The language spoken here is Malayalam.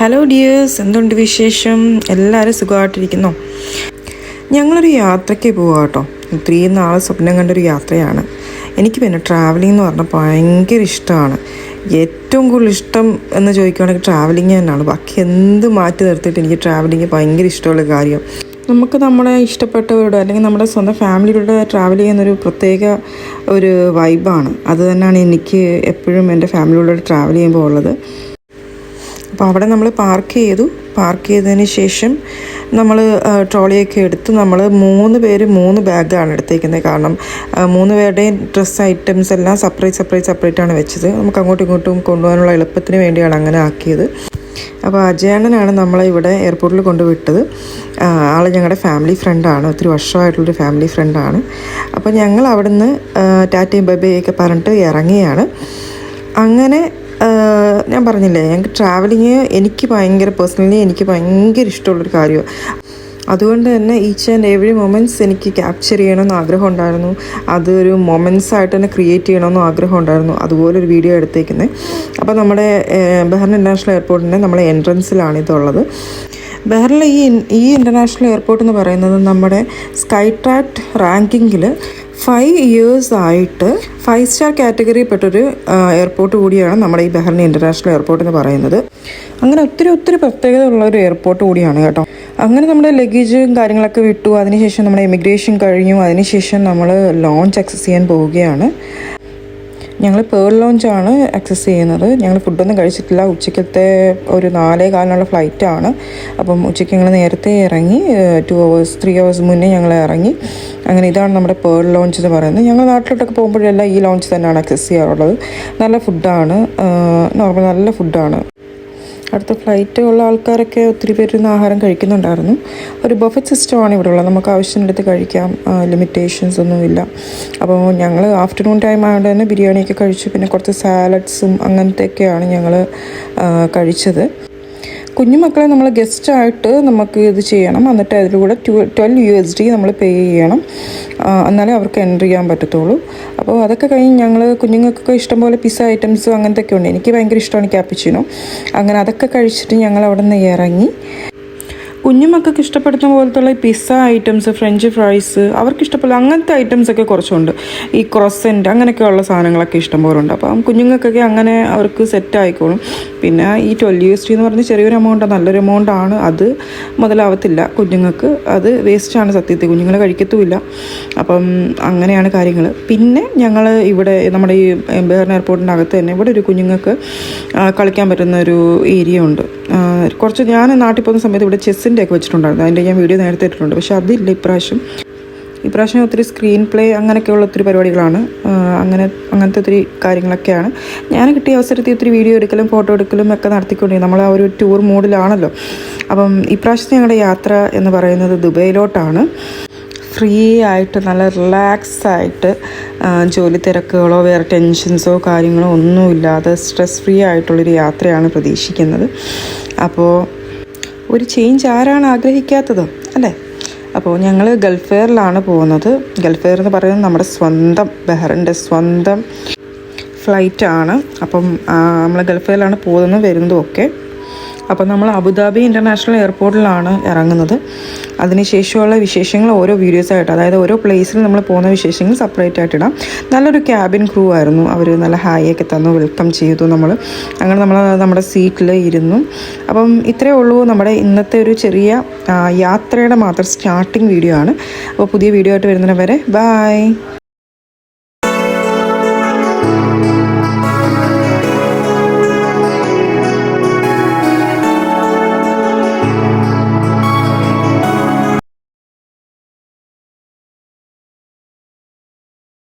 ഹലോ ഡിയേഴ്സ്, എന്തുണ്ട് വിശേഷം? എല്ലാവരും സുഖമായിട്ടിരിക്കുന്നോ? ഞങ്ങളൊരു യാത്രയ്ക്ക് പോവാം കേട്ടോ. ഇത്രയും നാളെ സ്വപ്നം കണ്ടൊരു യാത്രയാണ്. എനിക്ക് പിന്നെ ട്രാവലിംഗ് എന്ന് പറഞ്ഞാൽ ഭയങ്കര ഇഷ്ടമാണ്. ഏറ്റവും കൂടുതൽ ഇഷ്ടം എന്ന് ചോദിക്കുകയാണെങ്കിൽ ട്രാവലിംഗ് തന്നെയാണ്. ബാക്കി എന്ത് മാറ്റി നിർത്തിയിട്ട് എനിക്ക് ട്രാവലിംഗ് ഭയങ്കര ഇഷ്ടമുള്ള കാര്യം. നമുക്ക് നമ്മളെ ഇഷ്ടപ്പെട്ടവരുടെ അല്ലെങ്കിൽ നമ്മുടെ സ്വന്തം ഫാമിലിയുടെ ട്രാവൽ ചെയ്യുന്നൊരു പ്രത്യേക ഒരു വൈബാണ്. അത് തന്നെയാണ് എനിക്ക് എപ്പോഴും എൻ്റെ ഫാമിലിയോട് ട്രാവൽ ചെയ്യുമ്പോൾ ഉള്ളത്. അപ്പോൾ അവിടെ നമ്മൾ പാർക്ക് ചെയ്തതിന് ശേഷം നമ്മൾ ട്രോളിയൊക്കെ എടുത്ത് നമ്മൾ 3 പേര് 3 ബാഗാണ് എടുത്തേക്കുന്നത്. കാരണം 3 പേരുടെയും ഡ്രസ്സ് ഐറ്റംസ് എല്ലാം സെപ്പറേറ്റ് ആണ് വെച്ചത്. നമുക്ക് അങ്ങോട്ടും ഇങ്ങോട്ടും കൊണ്ടുപോകാനുള്ള എളുപ്പത്തിന് വേണ്ടിയാണ് അങ്ങനെ ആക്കിയത്. അപ്പോൾ അജയണ്ണനാണ് നമ്മളെ ഇവിടെ എയർപോർട്ടിൽ കൊണ്ടുവിട്ടത്. ആൾ ഞങ്ങളുടെ ഫാമിലി ഫ്രണ്ടാണ്, ഒത്തിരി വർഷമായിട്ടുള്ളൊരു ഫാമിലി ഫ്രണ്ടാണ്. അപ്പോൾ ഞങ്ങൾ അവിടെ നിന്ന് ടാറ്റയും ബൈബൈയൊക്കെ പറഞ്ഞിട്ട് ഇറങ്ങിയാണ്. അങ്ങനെ ഞാൻ പറഞ്ഞില്ലേ, ഞങ്ങൾക്ക് ട്രാവലിങ് എനിക്ക് ഭയങ്കര ഇഷ്ടമുള്ളൊരു കാര്യമാണ്. അതുകൊണ്ട് തന്നെ ഈച്ച് ആൻഡ് എവറി മൊമെൻറ്റ്സ് എനിക്ക് ക്യാപ്ചർ ചെയ്യണമെന്ന് ആഗ്രഹം ഉണ്ടായിരുന്നു. അതൊരു മൊമെൻറ്റ്സ് ആയിട്ട് തന്നെ ക്രിയേറ്റ് ചെയ്യണമെന്നും ആഗ്രഹം ഉണ്ടായിരുന്നു. അതുപോലെ ഒരു വീഡിയോ എടുത്തേക്കുന്നത്. അപ്പോൾ നമ്മുടെ ബഹ്റിൻ ഇൻ്റർനാഷണൽ എയർപോർട്ടിൻ്റെ നമ്മളെ എൻട്രൻസിലാണ് ഇതുള്ളത്. ബഹ്റിനിലെ ഈ ഇൻ്റർനാഷണൽ എയർപോർട്ട് എന്ന് പറയുന്നത് നമ്മുടെ സ്കൈ ട്രാക്ട് റാങ്കിങ്ങിൽ 5 years ആയിട്ട് 5 സ്റ്റാർ കാറ്റഗറിയിൽപ്പെട്ടൊരു എയർപോർട്ട് കൂടിയാണ് നമ്മുടെ ഈ ബഹ്റിൻ ഇൻ്റർനാഷണൽ എയർപോർട്ട് എന്ന് പറയുന്നത്. അങ്ങനെ ഒത്തിരി പ്രത്യേകത ഉള്ള ഒരു എയർപോർട്ട് കൂടിയാണ് കേട്ടോ. അങ്ങനെ നമ്മുടെ ലഗേജും കാര്യങ്ങളൊക്കെ വിട്ടു. അതിനുശേഷം നമ്മുടെ ഇമിഗ്രേഷൻ കഴിഞ്ഞു. അതിനുശേഷം നമ്മൾ ലോഞ്ച് ആക്സസ് ചെയ്യാൻ പോവുകയാണ്. ഞങ്ങൾ പേൾ ലോഞ്ചാണ് ആക്സസ് ചെയ്യുന്നത്. ഞങ്ങൾ ഫുഡൊന്നും കഴിച്ചിട്ടില്ല. ഉച്ചക്കത്തെ ഒരു 4:15 ഫ്ലൈറ്റാണ്. അപ്പം ഉച്ചയ്ക്ക് ഞങ്ങൾ നേരത്തെ ഇറങ്ങി. 3 hours മുന്നേ ഞങ്ങൾ ഇറങ്ങി. അങ്ങനെ ഇതാണ് നമ്മുടെ പേൾ ലോഞ്ച് എന്ന് പറയുന്നത്. ഞങ്ങൾ നാട്ടിലോട്ടൊക്കെ പോകുമ്പോഴെല്ലാം ഈ ലോഞ്ച് തന്നെയാണ് ആക്സസ് ചെയ്യാറുള്ളത്. നല്ല ഫുഡാണ്, നല്ല ഫുഡാണ്. അടുത്ത ഫ്ലൈറ്റ് ഉള്ള ആൾക്കാരൊക്കെ ഒത്തിരി പേരിന്ന് ആഹാരം കഴിക്കുന്നുണ്ടായിരുന്നു. ഒരു ബഫറ്റ് സിസ്റ്റമാണ് ഇവിടെ ഉള്ളത്. നമുക്ക് ആവശ്യത്തിനെടുത്ത് കഴിക്കാം, ലിമിറ്റേഷൻസ് ഒന്നുമില്ല. അപ്പോൾ ഞങ്ങൾ ആഫ്റ്റർനൂൺ ടൈം ആയതുകൊണ്ട് തന്നെ ബിരിയാണിയൊക്കെ കഴിച്ചു. പിന്നെ കുറച്ച് സാലഡ്സും അങ്ങനത്തെയൊക്കെയാണ് ഞങ്ങൾ കഴിച്ചത്. കുഞ്ഞുമക്കളെ നമ്മൾ ഗസ്റ്റായിട്ട് നമുക്ക് ഇത് ചെയ്യണം. എന്നിട്ട് അതിലൂടെ 12 USD നമ്മൾ പേ ചെയ്യണം. എന്നാലേ അവർക്ക് എൻ്റർ ചെയ്യാൻ പറ്റത്തുള്ളൂ. അപ്പോൾ അതൊക്കെ കഴിഞ്ഞ് ഞങ്ങൾ കുഞ്ഞുങ്ങൾക്കൊക്കെ ഇഷ്ടംപോലെ പിസ്സ ഐറ്റംസ് അങ്ങനത്തെയൊക്കെ ഉണ്ട്. എനിക്ക് ഭയങ്കര ഇഷ്ടമാണ് ക്യാപ്പിച്ചിനോ. അങ്ങനെ അതൊക്കെ കഴിച്ചിട്ട് ഞങ്ങൾ അവിടെ നിന്ന് ഇറങ്ങി. കുഞ്ഞുമക്കൾക്ക് ഇഷ്ടപ്പെടുന്ന പോലത്തുള്ള ഈ പിസ്സ ഐറ്റംസ്, ഫ്രഞ്ച് ഫ്രൈസ്, അവർക്ക് ഇഷ്ടപ്പെടുന്ന അങ്ങനത്തെ ഐറ്റംസൊക്കെ കുറച്ചുണ്ട്. ഈ ക്രോസൻറ്റ് അങ്ങനെയൊക്കെയുള്ള സാധനങ്ങളൊക്കെ ഇഷ്ടംപോലെ ഉണ്ട്. അപ്പം കുഞ്ഞുങ്ങൾക്കൊക്കെ അങ്ങനെ അവർക്ക് സെറ്റ് ആയിക്കോളും. പിന്നെ ഈ 12 USD എന്ന് പറഞ്ഞ് ചെറിയൊരു എമൗണ്ട്, നല്ലൊരു എമൗണ്ടാണ്. അത് മുതലാവത്തില്ല കുഞ്ഞുങ്ങൾക്ക്. അത് വേസ്റ്റാണ് സത്യത്തിൽ. കുഞ്ഞുങ്ങൾ കഴിക്കത്തുമില്ല. അപ്പം അങ്ങനെയാണ് കാര്യങ്ങൾ. പിന്നെ ഞങ്ങൾ ഇവിടെ നമ്മുടെ ഈ ബഹ്റിൻ എയർപോർട്ടിൻ്റെ അകത്ത് തന്നെ ഇവിടെ ഒരു കുഞ്ഞുങ്ങൾക്ക് കളിക്കാൻ പറ്റുന്ന ഒരു ഏരിയ ഉണ്ട്. കുറച്ച് ഞാൻ നാട്ടിൽ പോകുന്ന സമയത്ത് ഇവിടെ ചെസ്സിൻ്റെ ഒക്കെ വെച്ചിട്ടുണ്ടായിരുന്നു. അതിൻ്റെ ഞാൻ വീഡിയോ നേരത്തെ ഇട്ടിട്ടുണ്ട്. പക്ഷേ അതില്ല ഇപ്രാവശ്യം ഒത്തിരി സ്ക്രീൻ പ്ലേ അങ്ങനെയൊക്കെയുള്ള ഒത്തിരി പരിപാടികളാണ്. അങ്ങനത്തെ ഒത്തിരി കാര്യങ്ങളൊക്കെയാണ്. ഞാൻ കിട്ടിയ അവസരത്തിൽ ഒത്തിരി വീഡിയോ എടുക്കലും ഫോട്ടോ എടുക്കലും ഒക്കെ നടത്തിക്കൊണ്ടിരിക്കും. നമ്മൾ ആ ഒരു ടൂർ മൂഡിലാണല്ലോ. അപ്പം ഇപ്രാവശ്യത്തെ ഞങ്ങളുടെ യാത്ര എന്ന് പറയുന്നത് ദുബൈയിലോട്ടാണ്. ഫ്രീ ആയിട്ട് നല്ല റിലാക്സായിട്ട്, ജോലി തിരക്കുകളോ വേറെ ടെൻഷൻസോ കാര്യങ്ങളോ ഒന്നുമില്ലാതെ സ്ട്രെസ് ഫ്രീ ആയിട്ടുള്ളൊരു യാത്രയാണ് പ്രതീക്ഷിക്കുന്നത്. അപ്പോൾ ഒരു ചേഞ്ച് ആരാണ് ആഗ്രഹിക്കാത്തത്, അല്ലേ? അപ്പോൾ ഞങ്ങൾ ഗൾഫ് എയറിലാണ് പോകുന്നത്. ഗൾഫ് എയർ എന്ന് പറയുന്നത് നമ്മുടെ സ്വന്തം ബഹ്റിൻ്റെ സ്വന്തം ഫ്ലൈറ്റാണ്. അപ്പം നമ്മൾ ഗൾഫ് എയറിലാണ് പോകുന്നതും വരുന്നതും ഒക്കെ. അപ്പോൾ നമ്മൾ അബുദാബി ഇൻ്റർനാഷണൽ എയർപോർട്ടിലാണ് ഇറങ്ങുന്നത്. അതിനുശേഷമുള്ള വിശേഷങ്ങൾ ഓരോ വീഡിയോസായിട്ട്, അതായത് ഓരോ പ്ലേസിൽ നമ്മൾ പോകുന്ന വിശേഷങ്ങൾ സെപ്പറേറ്റ് ആയിട്ട് ഇടാം. നല്ലൊരു ക്യാബിൻ ക്രൂ ആയിരുന്നു. അവർ നല്ല ഹായ് ഒക്കെ തന്നു, വെൽക്കം ചെയ്തു. അങ്ങനെ നമ്മൾ നമ്മുടെ സീറ്റിൽ ഇരുന്നു. അപ്പം ഇത്രയേ ഉള്ളൂ നമ്മുടെ ഇന്നത്തെ ഒരു ചെറിയ യാത്രയുടെ മാത്രം സ്റ്റാർട്ടിങ് വീഡിയോ ആണ്. അപ്പോൾ പുതിയ വീഡിയോ ആയിട്ട് വരുന്നവരെ ബൈ.